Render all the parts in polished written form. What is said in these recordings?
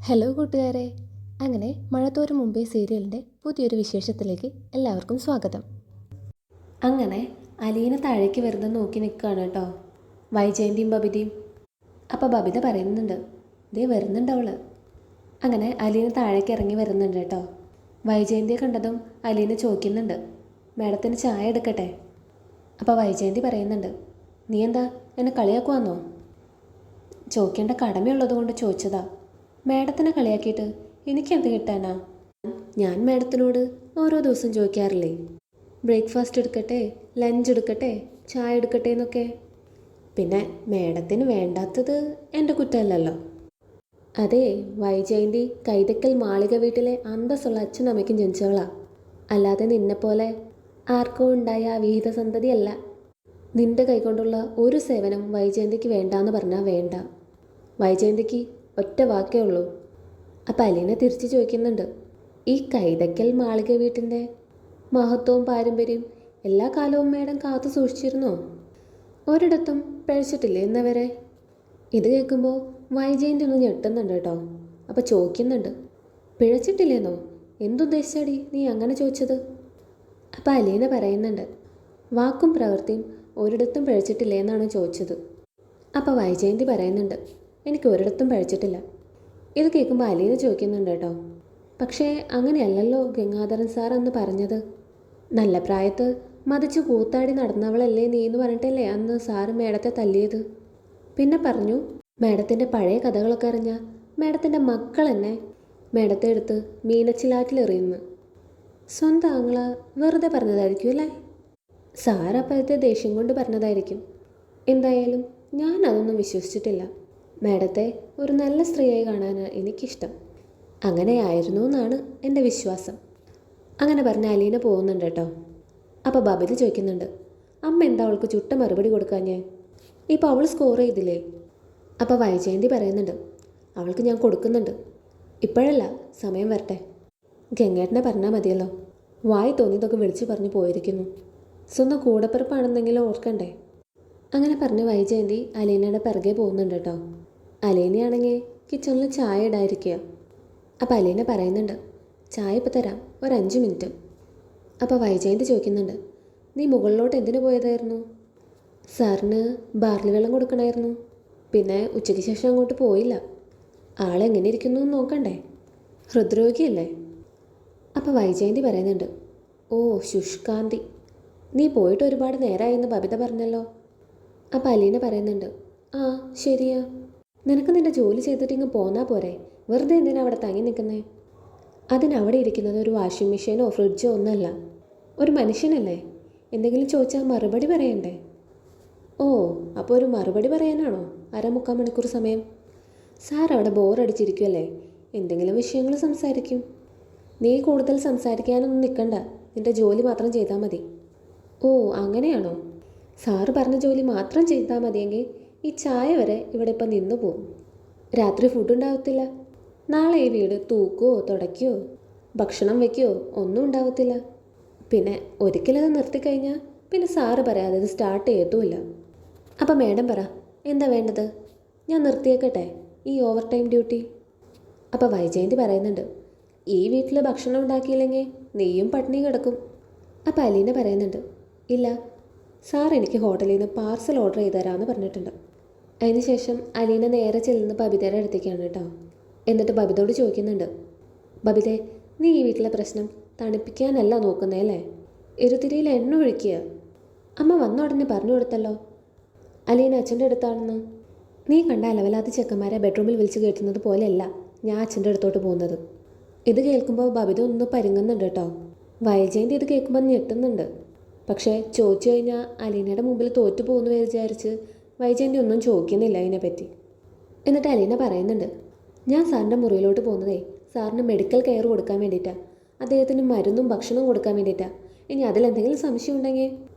Hello കൂട്ടുകാരെ. അങ്ങനെ മഴത്തോരും മുമ്പേ സീരിയലിൻ്റെ പുതിയൊരു വിശേഷത്തിലേക്ക് എല്ലാവർക്കും സ്വാഗതം. അങ്ങനെ അലീന താഴേക്ക് വെറുതെ നോക്കി നിൽക്കുകയാണ് കേട്ടോ, വൈജയന്തിയും ബബിതയും. അപ്പോൾ ബബിത പറയുന്നുണ്ട്, ദേ വരുന്നുണ്ട് അവള്. അങ്ങനെ അലീന താഴേക്ക് ഇറങ്ങി വരുന്നുണ്ട് കേട്ടോ. വൈജയന്തിയെ കണ്ടതും അലീന ചോദിക്കുന്നുണ്ട്, മാഡത്തിന് ചായ എടുക്കട്ടെ? അപ്പോൾ വൈജയന്തി പറയുന്നുണ്ട്, നീ എന്താ എന്നെ കളിയാക്കുവാന്നോ? ചോദിക്കേണ്ട കടമയുള്ളത് കൊണ്ട് ചോദിച്ചതാ. മാഡത്തിനെ കളിയാക്കിയിട്ട് എനിക്കെന്ത് കിട്ടാനാ? ഞാൻ മാഡത്തിനോട് ഓരോ ദിവസം ചോദിക്കാറില്ലേ, ബ്രേക്ക്ഫാസ്റ്റ് എടുക്കട്ടെ, ലഞ്ച് എടുക്കട്ടെ, ചായ എടുക്കട്ടെ എന്നൊക്കെ. പിന്നെ മാഡത്തിന് വേണ്ടാത്തത് എൻ്റെ കുറ്റമല്ലല്ലോ. അതെ, വൈജയന്തി കൈതക്കൽ മാളിക വീട്ടിലെ അന്തസ്സുള്ള അച്ഛനും അമ്മയ്ക്കും ജനിച്ചവളാ. അല്ലാതെ നിന്നെപ്പോലെ ആർക്കോ ഉണ്ടായ ആ വിഹിത സന്തതിയല്ല. നിന്റെ കൈകൊണ്ടുള്ള ഒരു സേവനം വൈജയന്തിക്ക് വേണ്ടാന്ന് പറഞ്ഞാൽ വേണ്ട. വൈജയന്തിക്ക് ഒറ്റ വാക്കേ ഉള്ളൂ. അപ്പം അലീന തിരിച്ച് ചോദിക്കുന്നുണ്ട്, ഈ കൈതക്കൽ മാളിക വീട്ടിൻ്റെ മഹത്വവും പാരമ്പര്യവും എല്ലാ കാലവും മേഡം കാത്തു സൂക്ഷിച്ചിരുന്നോ? ഒരിടത്തും പഴിച്ചിട്ടില്ലേ എന്നവരെ? ഇത് കേൾക്കുമ്പോൾ വൈജയന്തി ഒന്ന് ഞെട്ടുന്നുണ്ട് കേട്ടോ. അപ്പം ചോദിക്കുന്നുണ്ട്, പിഴച്ചിട്ടില്ലേന്നോ? എന്തുദ്ദേശിച്ചാടി നീ അങ്ങനെ ചോദിച്ചത്? അപ്പം അലീന പറയുന്നുണ്ട്, വാക്കും പ്രവൃത്തിയും ഒരിടത്തും പഴിച്ചിട്ടില്ലേ എന്നാണ് ചോദിച്ചത്. അപ്പം വൈജയന്തി പറയുന്നുണ്ട്, എനിക്ക് ഒരിടത്തും പഴിച്ചിട്ടില്ല. ഇത് കേൾക്കുമ്പോൾ അലീന ചോദിക്കുന്നുണ്ട് കേട്ടോ, പക്ഷേ അങ്ങനെയല്ലല്ലോ ഗംഗാധരൻ സാർ അന്ന് പറഞ്ഞത്. നല്ല പ്രായത്ത് മതിച്ച് കൂത്താടി നടന്നവളല്ലേ നീ എന്ന് പറഞ്ഞിട്ടല്ലേ അന്ന് സാറ് മേഡത്തെ തല്ലിയത്. പിന്നെ പറഞ്ഞു, മേഡത്തിൻ്റെ പഴയ കഥകളൊക്കെ അറിഞ്ഞാൽ മേഡത്തിൻ്റെ മക്കൾ എന്നെ മേഡത്തെ എടുത്ത് മീനച്ചിലാറ്റിലെറിയുന്നു. സ്വന്തം ആങ്ങള വെറുതെ പറഞ്ഞതായിരിക്കും അല്ലേ? സാറപ്പോഴത്തെ ദേഷ്യം കൊണ്ട് പറഞ്ഞതായിരിക്കും. എന്തായാലും ഞാൻ അതൊന്നും വിശ്വസിച്ചിട്ടില്ല. മാഡത്തെ ഒരു നല്ല സ്ത്രീയായി കാണാനാണ് എനിക്കിഷ്ടം. അങ്ങനെയായിരുന്നു എന്നാണ് എൻ്റെ വിശ്വാസം. അങ്ങനെ പറഞ്ഞ അലീന പോകുന്നുണ്ട് കേട്ടോ. അപ്പോൾ ബബിത ചോദിക്കുന്നുണ്ട്, അമ്മ എന്താ അവൾക്ക് ചുട്ട മറുപടി കൊടുക്കാഞ്ഞേ? ഇപ്പോൾ അവൾ സ്കോർ ചെയ്തില്ലേ? അപ്പോൾ വൈജയന്തി പറയുന്നുണ്ട്, അവൾക്ക് ഞാൻ കൊടുക്കുന്നുണ്ട്, ഇപ്പോഴല്ല, സമയം വരട്ടെ. ഗംഗേട്ടനെ പറഞ്ഞാൽ മതിയല്ലോ. വായി തോന്നിയതൊക്കെ വിളിച്ചു പറഞ്ഞു പോയിരിക്കുന്നു. സ്വന്തം കൂടപ്പിറപ്പാണെന്നെങ്കിലും ഓർക്കണ്ടേ? അങ്ങനെ പറഞ്ഞ് വൈജയന്തി അലീനയുടെ പിറകെ പോകുന്നുണ്ട് കേട്ടോ. അലീനയാണെങ്കിൽ കിച്ചണിൽ ചായ ഇടാതിരിക്കുക. അപ്പോൾ അലീന പറയുന്നുണ്ട്, ചായ ഇപ്പോൾ തരാം, ഒരു 5 മിനിറ്റ്. അപ്പോൾ വൈജയന്തി ചോദിക്കുന്നുണ്ട്, നീ മുകളിലോട്ട് എന്തിനു പോയതായിരുന്നു? സാറിന് ബാർലി വെള്ളം കൊടുക്കണമായിരുന്നു. പിന്നെ ഉച്ചയ്ക്ക് ശേഷം അങ്ങോട്ട് പോയില്ല. ആളെങ്ങനെ ഇരിക്കുന്നു എന്ന് നോക്കണ്ടേ? ഹൃദ്രോഗിയല്ലേ? അപ്പോൾ വൈജയന്തി പറയുന്നുണ്ട്, ഓ ശുഷ്കാന്തി, നീ പോയിട്ട് ഒരുപാട് നേരമായെന്ന് ബബിത പറഞ്ഞല്ലോ. അപ്പോൾ അലീന പറയുന്നുണ്ട്, ആ ശരിയാ. നിനക്ക് നിൻ്റെ ജോലി ചെയ്തിട്ട് ഇങ്ങ് പോന്നാൽ പോരെ, വെറുതെ എന്തിനാ അവിടെ തങ്ങി നിൽക്കുന്നേ? അതിനവിടെ ഇരിക്കുന്നത് ഒരു വാഷിംഗ് മെഷീനോ ഫ്രിഡ്ജോ ഒന്നുമല്ല, ഒരു മനുഷ്യനല്ലേ. എന്തെങ്കിലും ചോദിച്ചാൽ മറുപടി പറയണ്ടേ? ഓ, അപ്പോൾ ഒരു മറുപടി പറയാനാണോ 1/4 മണിക്കൂർ സമയം? സാർ അവിടെ ബോറടിച്ചിരിക്കുമല്ലേ, എന്തെങ്കിലും വിഷയങ്ങൾ സംസാരിക്കും. നീ കൂടുതൽ സംസാരിക്കാനൊന്നും നിൽക്കണ്ട, നിൻ്റെ ജോലി മാത്രം ചെയ്താൽ മതി. ഓ അങ്ങനെയാണോ? സാറ് പറഞ്ഞ ജോലി മാത്രം ചെയ്താൽ മതിയെങ്കിൽ ഈ ചായ വരെ ഇവിടെ ഇപ്പം നിന്നു പോവും. രാത്രി ഫുഡ് ഉണ്ടാവത്തില്ല. നാളെ ഈ വീട് തൂക്കുകയോ തുടയ്ക്കുകയോ ഭക്ഷണം വയ്ക്കുകയോ ഒന്നും ഉണ്ടാവത്തില്ല. പിന്നെ ഒരിക്കലത് നിർത്തിക്കഴിഞ്ഞാൽ പിന്നെ സാറ് പറയാതെ ഇത് സ്റ്റാർട്ട് ചെയ്യത്തുമില്ല. അപ്പം മേഡം പറ, എന്താ വേണ്ടത്? ഞാൻ നിർത്തിയേക്കട്ടെ ഈ ഓവർ ടൈം ഡ്യൂട്ടി? അപ്പോൾ വൈജയന്തി പറയുന്നുണ്ട്, ഈ വീട്ടിൽ ഭക്ഷണം ഉണ്ടാക്കിയില്ലെങ്കിൽ നീയും പട്ടിണി കിടക്കും. അപ്പോൾ അലീന പറയുന്നുണ്ട്, ഇല്ല, സാർ എനിക്ക് ഹോട്ടലിൽ നിന്ന് പാർസൽ ഓർഡർ ചെയ്ത് തരാമെന്ന് പറഞ്ഞിട്ടുണ്ട്. അതിനുശേഷം അലീന നേരെ ചെല്ലുന്ന ബബിതയുടെ അടുത്തേക്കാണ് കേട്ടോ. എന്നിട്ട് ബബിതയോട് ചോദിക്കുന്നുണ്ട്, ബബിതേ, നീ ഈ വീട്ടിലെ പ്രശ്നം തണുപ്പിക്കാനല്ല നോക്കുന്നേ അല്ലേ? ഇരുതിരിയിൽ എണ്ണ ഒഴിക്കുക. അമ്മ വന്ന ഉടനെ പറഞ്ഞു കൊടുത്തല്ലോ അലീന അച്ഛൻ്റെ അടുത്താണെന്ന്. നീ കണ്ട അലവലാത്ത ചെക്കന്മാരെ ബെഡ്റൂമിൽ വിളിച്ച് കയറ്റുന്നത് പോലെയല്ല ഞാൻ അച്ഛൻ്റെ അടുത്തോട്ട് പോകുന്നത്. ഇത് കേൾക്കുമ്പോൾ ബബിത ഒന്ന് പരുങ്ങുന്നുണ്ട് കേട്ടോ. വൈജയന്തി ഇത് കേൾക്കുമ്പോൾ ഞെട്ടുന്നുണ്ട്. പക്ഷേ ചോദിച്ചു കഴിഞ്ഞാൽ അലീനയുടെ മുമ്പിൽ തോറ്റു പോകുന്നു വിചാരിച്ച് വൈജയന്തി ഒന്നും ചോദിക്കുന്നില്ല അതിനെപ്പറ്റി. എന്നിട്ട് അലീന പറയുന്നുണ്ട്, ഞാൻ സാറിൻ്റെ മുറിയിലോട്ട് പോകുന്നതേ സാറിന് മെഡിക്കൽ കെയർ കൊടുക്കാൻ വേണ്ടിയിട്ടാണ്, അദ്ദേഹത്തിന് മരുന്നും ഭക്ഷണവും കൊടുക്കാൻ വേണ്ടിയിട്ടാണ്. ഇനി അതിലെന്തെങ്കിലും സംശയം ഉണ്ടെങ്കിൽ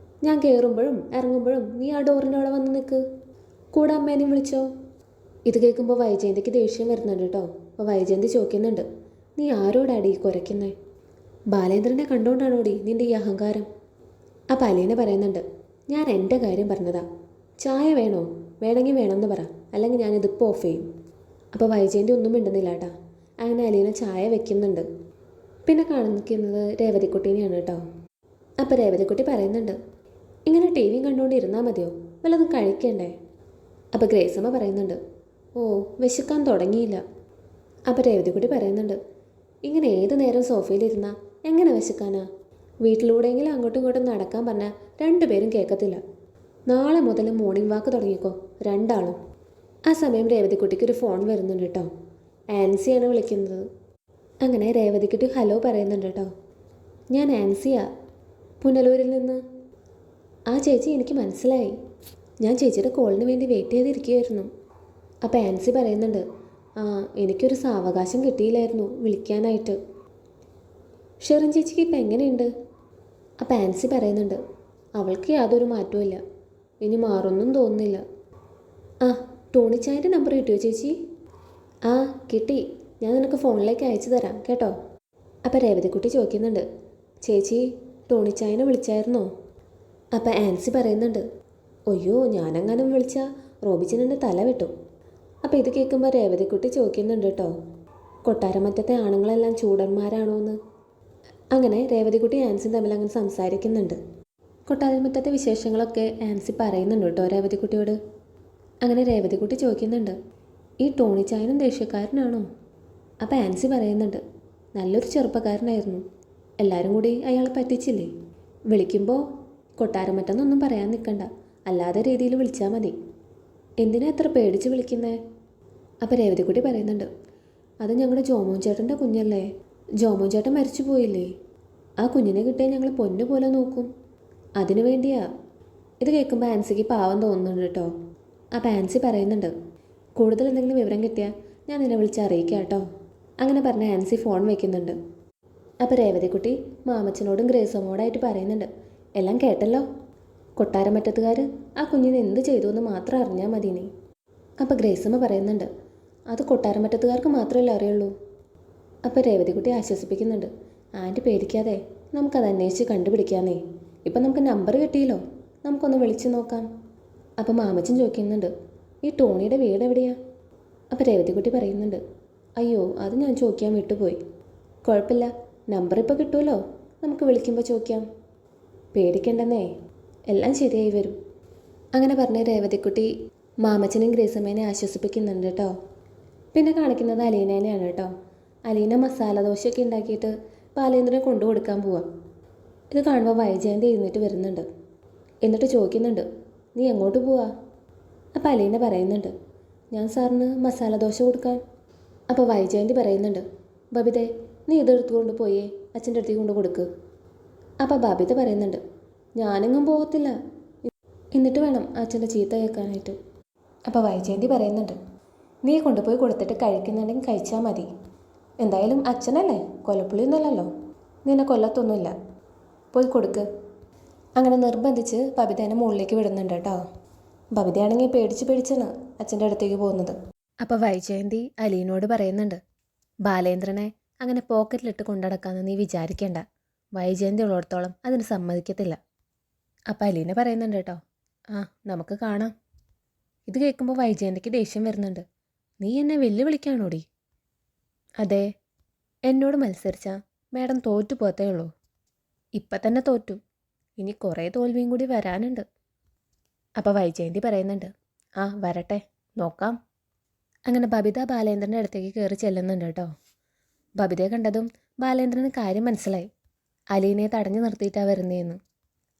ഞാൻ കയറുമ്പോഴും ഇറങ്ങുമ്പോഴും നീ ആ ഡോറിൻ്റെ അവിടെ വന്ന് നിൽക്ക്, കൂടെ അമ്മേനെയും വിളിച്ചോ. ഇത് കേൾക്കുമ്പോൾ വൈജയന്തിക്ക് ദേഷ്യം വരുന്നുണ്ട് കേട്ടോ. അപ്പോൾ വൈജയന്തി ചോദിക്കുന്നുണ്ട്, നീ ആരോടാടി കുരയ്ക്കുന്നേ? ബാലേന്ദ്രനെ കണ്ടുകൊണ്ടാണോടി നിൻ്റെ ഈ അഹങ്കാരം? അപ്പോൾ അലീന പറയുന്നുണ്ട്, ഞാൻ എൻ്റെ കാര്യം പറഞ്ഞതാ. ചായ വേണോ? വേണമെങ്കിൽ വേണമെന്ന് പറ, അല്ലെങ്കിൽ ഞാനിതിപ്പോൾ ഓഫ് ചെയ്യും. അപ്പോൾ വൈജയന്തി ഒന്നും മിണ്ടുന്നില്ല കേട്ടാ. അങ്ങനെ അലീന ചായ വെക്കുന്നുണ്ട്. പിന്നെ കാണിക്കുന്നത് രേവതിക്കുട്ടീനെയാണ് കേട്ടോ. അപ്പോൾ രേവതിക്കുട്ടി പറയുന്നുണ്ട്, ഇങ്ങനെ ടി വി കണ്ടുകൊണ്ടിരുന്നാൽ മതിയോ, വല്ലതും കഴിക്കണ്ടേ? അപ്പോൾ ഗ്രേസമ്മ പറയുന്നുണ്ട്, ഓ വിശക്കാൻ തുടങ്ങിയില്ല. അപ്പോൾ രേവതിക്കുട്ടി പറയുന്നുണ്ട്, ഇങ്ങനെ ഏത് നേരം സോഫയിലിരുന്നാൽ എങ്ങനെ വിശക്കാനാ? വീട്ടിലൂടെയെങ്കിലും അങ്ങോട്ടും ഇങ്ങോട്ടും നടക്കാൻ പറഞ്ഞാൽ രണ്ടുപേരും കേൾക്കത്തില്ല. നാളെ മുതൽ മോർണിംഗ് വാക്ക് തുടങ്ങിക്കോ രണ്ടാളും. ആ സമയം രേവതിക്കുട്ടിക്കൊരു ഫോൺ വരുന്നുണ്ട് കേട്ടോ. ആൻസിയാണ് വിളിക്കുന്നത്. അങ്ങനെ രേവതിക്കുട്ടി ഹലോ പറയുന്നുണ്ട് കേട്ടോ. ഞാൻ ആൻസിയാ, പുനലൂരിൽ നിന്ന്. ആ ചേച്ചി, എനിക്ക് മനസ്സിലായി. ഞാൻ ചേച്ചിയുടെ കോളിന് വേണ്ടി വെയിറ്റ് ചെയ്തിരിക്കുകയായിരുന്നു. അപ്പോൾ ആൻസി പറയുന്നുണ്ട്, ആ എനിക്കൊരു സാവകാശം കിട്ടിയില്ലായിരുന്നു വിളിക്കാനായിട്ട്. ഷെറിൻ ചേച്ചിക്ക് ഇപ്പം എങ്ങനെയുണ്ട്? അപ്പോൾ ആൻസി പറയുന്നുണ്ട്, അവൾക്ക് യാതൊരു മാറ്റവും, ഇനി മാറുമെന്നും തോന്നുന്നില്ല. ആ ടോണിച്ചായൻ്റെ നമ്പർ കിട്ടിയോ ചേച്ചി? ആ കിട്ടി, ഞാൻ നിനക്ക് ഫോണിലേക്ക് അയച്ചു തരാം കേട്ടോ. അപ്പോൾ രേവതിക്കുട്ടി ചോദിക്കുന്നുണ്ട്, ചേച്ചി ടോണിച്ചായനെ വിളിച്ചായിരുന്നോ? അപ്പോൾ ആൻസി പറയുന്നുണ്ട്, അയ്യോ ഞാനെങ്ങാനും വിളിച്ചാൽ റോബിച്ചനെൻ്റെ തല വെട്ടും. അപ്പോൾ ഇത് കേൾക്കുമ്പോൾ രേവതിക്കുട്ടി ചോദിക്കുന്നുണ്ട് കേട്ടോ, കൊട്ടാരമറ്റത്തെ ആണുങ്ങളെല്ലാം ചൂടന്മാരാണോ എന്ന്. അങ്ങനെ രേവതിക്കുട്ടി ആൻസിയും തമ്മിൽ അങ്ങനെ സംസാരിക്കുന്നുണ്ട്. കൊട്ടാരമറ്റത്തെ വിശേഷങ്ങളൊക്കെ ആൻസി പറയുന്നുണ്ട് കേട്ടോ രേവതിക്കുട്ടിയോട്. അങ്ങനെ രേവതിക്കുട്ടി ചോദിക്കുന്നുണ്ട്, ഈ ടോണിച്ചായനും ദേഷ്യക്കാരനാണോ? അപ്പോൾ ആൻസി പറയുന്നുണ്ട്, നല്ലൊരു ചെറുപ്പക്കാരനായിരുന്നു, എല്ലാവരും കൂടി അയാളെ പറ്റിച്ചില്ലേ. വിളിക്കുമ്പോൾ കൊട്ടാരമറ്റെന്നൊന്നും പറയാൻ നിൽക്കണ്ട, അല്ലാതെ രീതിയിൽ വിളിച്ചാൽ മതി. എന്തിനാ എത്ര പേടിച്ച് വിളിക്കുന്നേ? അപ്പോൾ രേവതിക്കുട്ടി പറയുന്നുണ്ട്, അത് ഞങ്ങളുടെ ജോമോൻ ചേട്ടൻ്റെ കുഞ്ഞല്ലേ, ജോമോൻ ചേട്ടൻ മരിച്ചു പോയില്ലേ, ആ കുഞ്ഞിനെ കിട്ടിയാൽ ഞങ്ങൾ പൊന്നു പോലെ നോക്കും, അതിനു വേണ്ടിയാ. ഇത് കേൾക്കുമ്പോൾ ആൻസിക്ക് പാവം തോന്നുന്നുണ്ട് കേട്ടോ. അപ്പോൾ ആൻസി പറയുന്നുണ്ട്, കൂടുതൽ എന്തെങ്കിലും വിവരം കിട്ടിയാൽ ഞാൻ നിന്നെ വിളിച്ച് അറിയിക്കാം കേട്ടോ. അങ്ങനെ പറഞ്ഞ ആൻസി ഫോൺ വയ്ക്കുന്നുണ്ട്. അപ്പോൾ രേവതിക്കുട്ടി മാമച്ചനോടും ഗ്രേസമ്മോടായിട്ട് പറയുന്നുണ്ട്, എല്ലാം കേട്ടല്ലോ, കൊട്ടാരമറ്റത്തുകാർ ആ കുഞ്ഞിനെ എന്ത് ചെയ്തു എന്ന് മാത്രം അറിഞ്ഞാൽ മതി നീ. അപ്പോൾ ഗ്രേസമ്മ പറയുന്നുണ്ട്, അത് കൊട്ടാരമറ്റത്തുകാർക്ക് മാത്രമല്ലേ അറിയുള്ളൂ. അപ്പോൾ രേവതിക്കുട്ടി ആശ്വസിപ്പിക്കുന്നുണ്ട്, ആൻറ്റി പേടിക്കാതെ, നമുക്കത് അന്വേഷിച്ച് കണ്ടുപിടിക്കാന്നേ. ഇപ്പം നമുക്ക് നമ്പർ കിട്ടിയല്ലോ, നമുക്കൊന്ന് വിളിച്ചു നോക്കാം. അപ്പോൾ മാമച്ചൻ ചോദിക്കുന്നുണ്ട്, ഈ ടോണിയുടെ വീട് എവിടെയാ? അപ്പോൾ രേവതിക്കുട്ടി പറയുന്നുണ്ട്, അയ്യോ അത് ഞാൻ ചോദിക്കാൻ വിട്ടുപോയി. കുഴപ്പമില്ല, നമ്പർ ഇപ്പോൾ കിട്ടുമല്ലോ, നമുക്ക് വിളിക്കുമ്പോൾ ചോദിക്കാം. പേടിക്കണ്ടെന്നേ, എല്ലാം ശരിയായി വരും. അങ്ങനെ പറഞ്ഞ് രേവതിക്കുട്ടി മാമച്ചനെയും ഗ്രേസമ്മേനെ ആശ്വസിപ്പിക്കുന്നുണ്ട് കേട്ടോ. പിന്നെ കാണിക്കുന്നത് അലീനേനെയാണ് കേട്ടോ. അലീന മസാല ദോശയൊക്കെ ഉണ്ടാക്കിയിട്ട് ബാലേന്ദ്രനെ കൊണ്ടു കൊടുക്കാൻ പോവാം. ഇത് കാണുമ്പോൾ വൈജയന്തി എഴുന്നേറ്റ് വരുന്നുണ്ട്. എന്നിട്ട് ചോദിക്കുന്നുണ്ട്, നീ എങ്ങോട്ട് പോവാ? അപ്പോൾ അലീന പറയുന്നുണ്ട്, ഞാൻ സാറിന് മസാല ദോശ കൊടുക്കാൻ. അപ്പോൾ വൈജയന്തി പറയുന്നുണ്ട്, ബബിതേ നീ ഇതെടുത്തുകൊണ്ട് പോയേ അച്ഛൻ്റെ അടുത്തേക്ക് കൊണ്ട് കൊടുക്ക്. അപ്പോൾ ബബിത പറയുന്നുണ്ട്, ഞാനെങ്ങും പോകത്തില്ല, എന്നിട്ട് വേണം അച്ഛൻ്റെ ചീത്ത കേൾക്കാനായിട്ട്. അപ്പോൾ വൈജയന്തി പറയുന്നുണ്ട്, നീ കൊണ്ടുപോയി കൊടുത്തിട്ട് കഴിക്കുന്നുണ്ടെങ്കിൽ കഴിച്ചാൽ മതി, എന്തായാലും അച്ഛനല്ലേ, കൊലപ്പുള്ളിയൊന്നുമല്ലല്ലോ, നിന്നെ കൊല്ലത്തൊന്നുമില്ല, പോയി കൊടുക്ക്. അങ്ങനെ നിർബന്ധിച്ച് ബബിതേനെ മുകളിലേക്ക് വിടുന്നുണ്ട് കേട്ടോ. ബബിതയാണെങ്കിൽ പേടിച്ചാണ് അച്ഛൻ്റെ അടുത്തേക്ക് പോകുന്നത്. അപ്പോൾ വൈജയന്തി അലീനോട് പറയുന്നുണ്ട്, ബാലേന്ദ്രനെ അങ്ങനെ പോക്കറ്റിലിട്ട് കൊണ്ടടക്കാമെന്ന് നീ വിചാരിക്കേണ്ട, വൈജയന്തി ഉള്ളിടത്തോളം അതിന് സമ്മതിക്കത്തില്ല. അപ്പോൾ അലീന പറയുന്നുണ്ട് കേട്ടോ, ആ നമുക്ക് കാണാം. ഇത് കേൾക്കുമ്പോൾ വൈജയന്തിക്ക് ദേഷ്യം വരുന്നുണ്ട്, നീ എന്നെ വെല്ലുവിളിക്കാണോടി? അതെ, എന്നോട് മത്സരിച്ചാൽ മാഡം തോറ്റു പോകത്തേ ഉള്ളൂ. ഇപ്പം തന്നെ തോറ്റു, ഇനി കുറേ തോൽവിയും കൂടി വരാനുണ്ട്. അപ്പോൾ വൈജയന്തി പറയുന്നുണ്ട്, ആ വരട്ടെ, നോക്കാം. അങ്ങനെ ബബിത ബാലേന്ദ്രൻ്റെ അടുത്തേക്ക് കയറി ചെല്ലുന്നുണ്ട് കേട്ടോ. ബബിതയെ കണ്ടതും ബാലേന്ദ്രന് കാര്യം മനസ്സിലായി, അലീനയെ തടഞ്ഞു നിർത്തിയിട്ടാണ് വരുന്നതെന്ന്.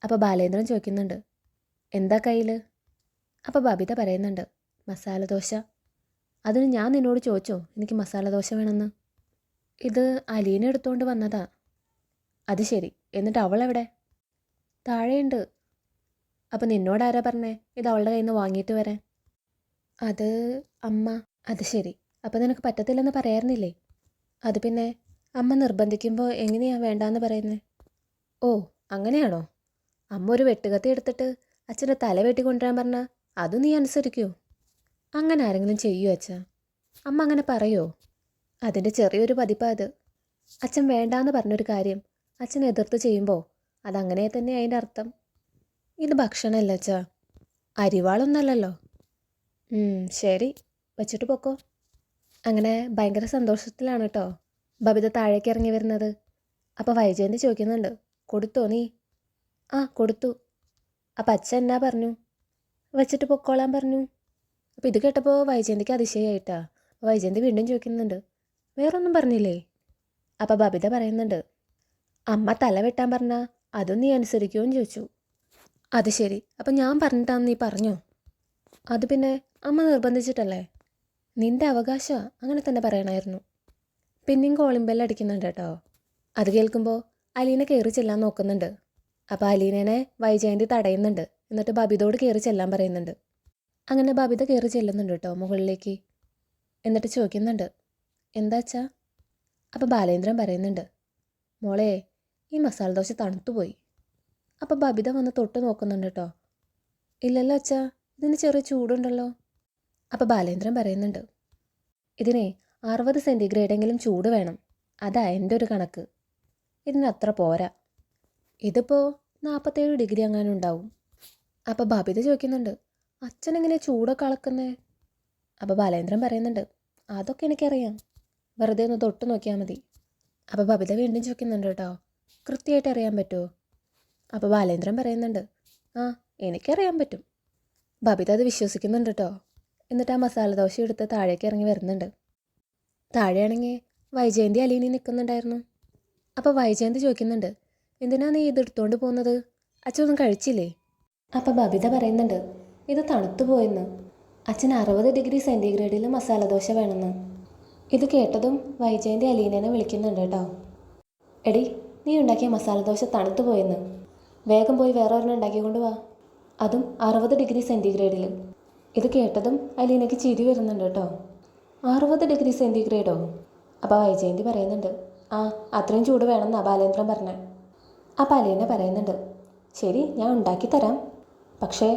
അപ്പോൾ ബാലേന്ദ്രൻ ചോദിക്കുന്നുണ്ട്, എന്താ കയ്യിൽ? അപ്പോൾ ബബിത പറയുന്നുണ്ട്, മസാല ദോശ. അതിന് ഞാൻ നിന്നോട് ചോദിച്ചോ എനിക്ക് മസാല ദോശ വേണമെന്ന്? ഇത് അലീന എടുത്തുകൊണ്ട് വന്നതാ. അത് ശരി, എന്നിട്ട് അവളെവിടെ? താഴെയുണ്ട്. അപ്പം നിന്നോടാരാ പറഞ്ഞേ ഇത് അവളുടെ കയ്യിൽ നിന്ന് വാങ്ങിയിട്ട് വരാൻ? അത് അമ്മ. അത് ശരി, അപ്പം നിനക്ക് പറ്റത്തില്ലെന്ന് പറയാറുന്നില്ലേ? അത് പിന്നെ അമ്മ നിർബന്ധിക്കുമ്പോൾ എങ്ങനെയാ വേണ്ടാന്ന് പറയുന്നത്? ഓ അങ്ങനെയാണോ? അമ്മ ഒരു വെട്ടുകത്തി എടുത്തിട്ട് അച്ഛൻ്റെ തല വെട്ടി കൊണ്ടുവരാൻ പറഞ്ഞാൽ അത് നീ അനുസരിക്കുമോ? അങ്ങനെ ആരെങ്കിലും ചെയ്യുമോ അച്ഛാ? അമ്മ അങ്ങനെ പറയുമോ? അതിൻ്റെ ചെറിയൊരു പതിപ്പാണ് അത്. അച്ഛൻ വേണ്ടാന്ന് പറഞ്ഞൊരു കാര്യം അച്ഛൻ എതിർത്ത് ചെയ്യുമ്പോൾ അതങ്ങനെ തന്നെ അതിൻ്റെ അർത്ഥം. ഇത് ഭക്ഷണമല്ല അച്ഛാ, അരിവാളൊന്നല്ലല്ലോ. ശരി, വച്ചിട്ട് പൊക്കോ. അങ്ങനെ ഭയങ്കര സന്തോഷത്തിലാണ് കേട്ടോ ബബിത താഴേക്ക് ഇറങ്ങി വരുന്നത്. അപ്പോൾ വൈജയന്തി ചോദിക്കുന്നുണ്ട്, കൊടുത്തോ നീ? ആ കൊടുത്തു. അപ്പം അച്ഛൻ എന്നാ പറഞ്ഞു? വെച്ചിട്ട് പൊക്കോളാൻ പറഞ്ഞു. അപ്പോൾ ഇത് കേട്ടപ്പോൾ വൈജയന്തിക്ക് അതിശയായിട്ടാ. വൈജയന്തി വീണ്ടും ചോദിക്കുന്നുണ്ട്, വേറൊന്നും പറഞ്ഞില്ലേ? അപ്പം ബബിത പറയുന്നുണ്ട്, അമ്മ തല വെട്ടാൻ പറഞ്ഞാൽ അതും നീ അനുസരിക്കുമെന്ന് ചോദിച്ചു. അത് ശരി, അപ്പം ഞാൻ പറഞ്ഞിട്ടാന്ന് നീ പറഞ്ഞോ? അത് പിന്നെ അമ്മ നിർബന്ധിച്ചിട്ടല്ലേ. നിന്റെ അവകാശമാണ്, അങ്ങനെ തന്നെ പറയണമായിരുന്നു. പിന്നെയും കോളിംഗ് ബെല്ല് അടിക്കുന്നുണ്ട് കേട്ടോ. അത് കേൾക്കുമ്പോൾ അലീന കയറി ചെല്ലാൻ നോക്കുന്നുണ്ട്. അപ്പോൾ അലീനനെ വൈജയന്തി തടയുന്നുണ്ട്. എന്നിട്ട് ബബിതോട് കയറി ചെല്ലാൻ പറയുന്നുണ്ട്. അങ്ങനെ ബബിത കയറി ചെല്ലുന്നുണ്ട് കേട്ടോ മുകളിലേക്ക്. എന്നിട്ട് ചോദിക്കുന്നുണ്ട്, എന്താച്ചാ? അപ്പോൾ ബാലേന്ദ്രൻ പറയുന്നുണ്ട്, മോളെ ഈ മസാല ദോശ തണുത്തുപോയി. അപ്പോൾ ബബിത വന്ന് തൊട്ട് നോക്കുന്നുണ്ട് കേട്ടോ. ഇല്ലല്ലോ അച്ഛാ, ഇതിന് ചെറിയ ചൂടുണ്ടല്ലോ. അപ്പോൾ ബാലേന്ദ്രൻ പറയുന്നുണ്ട്, ഇതിനെ 60 സെൻറ്റിഗ്രേഡെങ്കിലും ചൂട് വേണം, അതാ എൻ്റെ ഒരു കണക്ക്. ഇതിനത്ര പോരാ. ഇതിപ്പോൾ 47 ഡിഗ്രി അങ്ങനെ ഉണ്ടാവും. അപ്പോൾ ബബിത ചോദിക്കുന്നുണ്ട്, അച്ഛനെങ്ങനെ ചൂടൊക്കെ അളക്കുന്നേ? അപ്പോൾ ബാലേന്ദ്രൻ പറയുന്നുണ്ട്, അതൊക്കെ എനിക്കറിയാം, വെറുതെ ഒന്ന് തൊട്ട് നോക്കിയാൽ മതി. അപ്പോൾ ബബിത വീണ്ടും ചോദിക്കുന്നുണ്ട് കേട്ടോ, കൃത്യമായിട്ട് അറിയാൻ പറ്റുമോ? അപ്പോൾ ബാലേന്ദ്രൻ പറയുന്നുണ്ട്, ആ എനിക്കറിയാൻ പറ്റും. ബബിത അത് വിശ്വസിക്കുന്നുണ്ട് കേട്ടോ. എന്നിട്ട് ആ മസാല ദോശ എടുത്ത് താഴേക്ക് ഇറങ്ങി വരുന്നുണ്ട്. താഴെയാണെങ്കിൽ വൈജയന്തി അലീനി നിൽക്കുന്നുണ്ടായിരുന്നു. അപ്പോൾ വൈജയന്തി ചോദിക്കുന്നുണ്ട്, എന്തിനാ നീ ഇത് എടുത്തുകൊണ്ട് പോകുന്നത്? അച്ഛനൊന്നും കഴിച്ചില്ലേ? അപ്പോൾ ബബിത പറയുന്നുണ്ട്, ഇത് തണുത്തു പോയെന്ന്. അച്ഛൻ 60 ഡിഗ്രി സെൻറ്റിഗ്രേഡിൽ മസാല ദോശ വേണമെന്ന്. ഇത് കേട്ടതും വൈജയന്തി അലീനനെ വിളിക്കുന്നുണ്ട് കേട്ടോ. എടി, നീ ഉണ്ടാക്കിയ മസാല ദോശ തണുത്തു പോയെന്ന്. വേഗം പോയി വേറെ ഒരെണ്ണം ഉണ്ടാക്കിക്കൊണ്ട് വാ, അതും 60 ഡിഗ്രി സെൻറ്റിഗ്രേഡിൽ. ഇത് കേട്ടതും അലീനയ്ക്ക് ചിരി വരുന്നുണ്ട് കേട്ടോ. 60 ഡിഗ്രി സെൻറ്റിഗ്രേഡോ? അപ്പോൾ വൈജയന്തി പറയുന്നുണ്ട്, ആ അത്രയും ചൂട് വേണമെന്നാണ് ബാലേന്ദ്രൻ പറഞ്ഞത്. അപ്പോൾ അലീന പറയുന്നുണ്ട്, ശരി ഞാൻ ഉണ്ടാക്കി തരാം, പക്ഷേ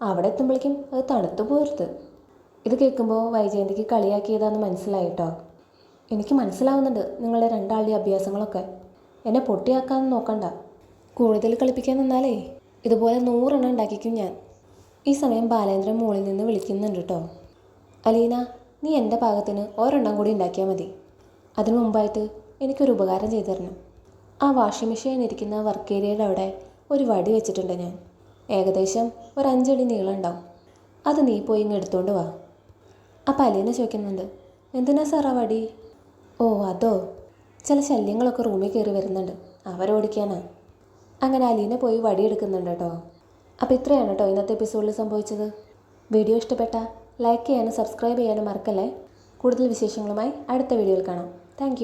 അവിടെ എത്തുമ്പോഴേക്കും അത് തണുത്തു പോരുത്. ഇത് കേൾക്കുമ്പോൾ വൈജയന്തിക്ക് കളിയാക്കിയതാണെന്ന് മനസ്സിലായിട്ടോ. എനിക്ക് മനസ്സിലാവുന്നുണ്ട് നിങ്ങളുടെ രണ്ടാളുടെ അഭ്യാസങ്ങളൊക്കെ. എന്നെ പൊട്ടിയാക്കാമെന്ന് നോക്കണ്ട. കൂടുതൽ കളിപ്പിക്കാൻ നിന്നാലേ ഇതുപോലെ 100 എണ്ണം ഉണ്ടാക്കിക്കും ഞാൻ. ഈ സമയം ബാലേന്ദ്രൻ മുകളിൽ നിന്ന് വിളിക്കുന്നുണ്ട് കേട്ടോ. അലീന, നീ എൻ്റെ പാകത്തിന് ഒരെണ്ണം കൂടി ഉണ്ടാക്കിയാൽ മതി. അതിനു മുമ്പായിട്ട് എനിക്കൊരു ഉപകാരം ചെയ്തു തരണം. ആ വാഷിംഗ് മെഷീൻ ഇരിക്കുന്ന വർക്ക് ഏരിയയുടെ അവിടെ ഒരു വടി വെച്ചിട്ടുണ്ട് ഞാൻ. ഏകദേശം ഒരു 5 അടി നീളം ഉണ്ടാവും. അത് നീ പോയി ഇങ്ങ് എടുത്തുകൊണ്ട് വാ. അപ്പോൾ അലീന ചോദിക്കുന്നുണ്ട്, എന്തിനാ സാറാ വടി? ഓ അതോ, ചില ശല്യങ്ങളൊക്കെ റൂമിൽ കയറി വരുന്നുണ്ട്, അവരോടിക്കാനാ. അങ്ങനെ അലീന പോയി വടി എടുക്കുന്നുണ്ട് കേട്ടോ. അപ്പോൾ ഇത്രയാണ് കേട്ടോ ഇന്നത്തെ എപ്പിസോഡിൽ സംഭവിച്ചത്. വീഡിയോ ഇഷ്ടപ്പെട്ടാൽ ലൈക്ക് ചെയ്യാനും സബ്സ്ക്രൈബ് ചെയ്യാനും മറക്കല്ലേ. കൂടുതൽ വിശേഷങ്ങളുമായി അടുത്ത വീഡിയോയിൽ കാണാം. താങ്ക്